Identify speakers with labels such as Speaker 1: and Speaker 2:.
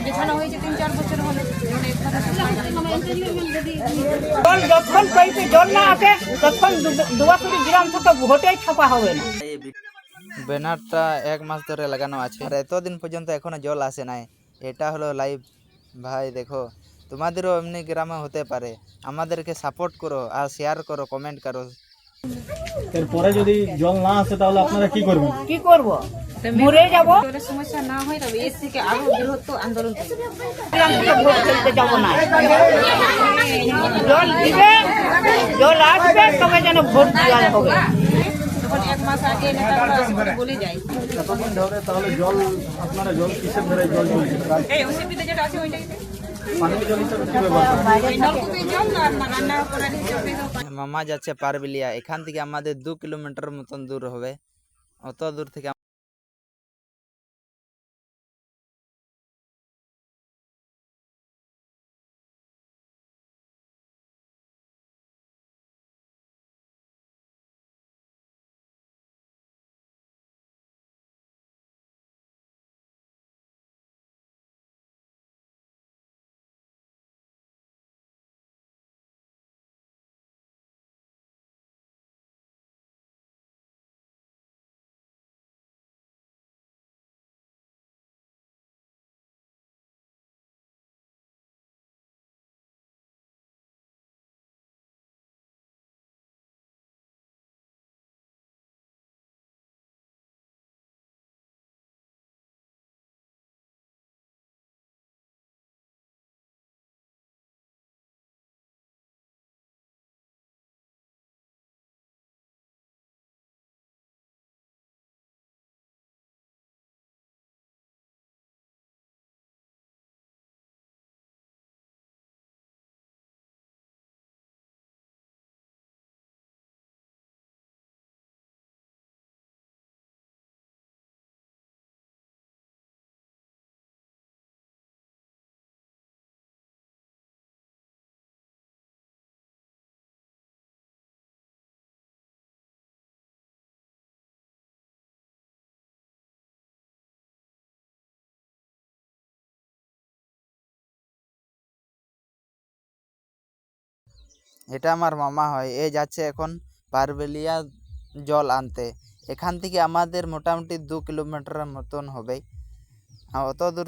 Speaker 1: যেখানে হয়েছে 3-4 বছর হলে
Speaker 2: জল যতক্ষণ পাইপে জল না আসে ততক্ষণ দুয়াশুরি গ্রাম থেকে ভোটেই ছাপা হবে না।
Speaker 3: ব্যানারটা 1 মাস ধরে লাগানো আছে আর এতদিন পর্যন্ত এখনো জল আসে নাই। এটা হলো লাইভ। ভাই দেখো, তোমাদেরও এমনি গ্রামে হতে পারে। আমাদেরকে সাপোর্ট করো আর শেয়ার করো, কমেন্ট করো।
Speaker 4: এরপরে যদি জল না আসে তাহলে আপনারা কি করবেন?
Speaker 2: কি করব? মরে যাব।
Speaker 1: জলের সমস্যা না হয় তবে এর থেকে আরো বৃহত্তর আন্দোলন করব।
Speaker 2: গ্রাম থেকে ভোট খেলতে যাব না। জল দিবে, জল আসবে তবে যেন ভোট দেওয়া হবে।
Speaker 1: তখন 1 মাস আগে নেতারা বলে যায়
Speaker 4: এতদিন ধরে তাহলে জল আপনারা জল কিসের ধরে জল চলছে?
Speaker 1: এই অসুবিধা যেটা আছে ওইটাইতে
Speaker 4: পানীয় জল হিসেবে কি ব্যবহার করেন?
Speaker 1: নলকূপে জল আর রান্না করার হিসেবে
Speaker 3: মামা যাচ্ছে পারবিলিয়া। এখান থেকে আমাদের 2 কিলোমিটার মতন দূর হবে। অত দূর থেকে এটা আমার মামা হয়। এ যাচ্ছে এখন পারবেলিয়া জল আনতে। এখান থেকে আমাদের মোটামুটি 2 কিলোমিটার মতন হবে। অত দূর